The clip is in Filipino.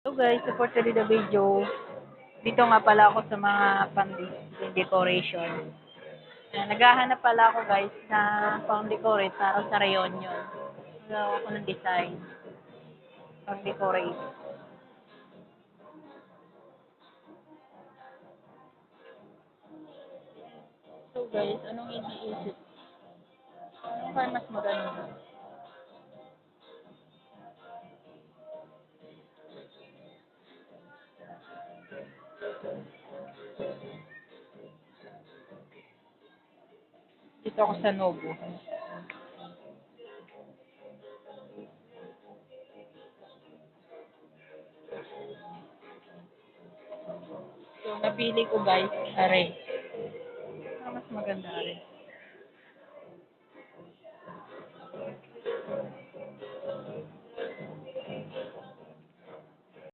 So guys, for today the video, dito nga pala ako sa mga pang-decoration. Naghahanap pala ako guys na pang-decorate para sa reunion. So ako ng design, pang-decorate. So guys, anong iniisip? Ano kaya mas maganda? Dito ako sa Novo. So napili ko guys, are. Mas maganda are.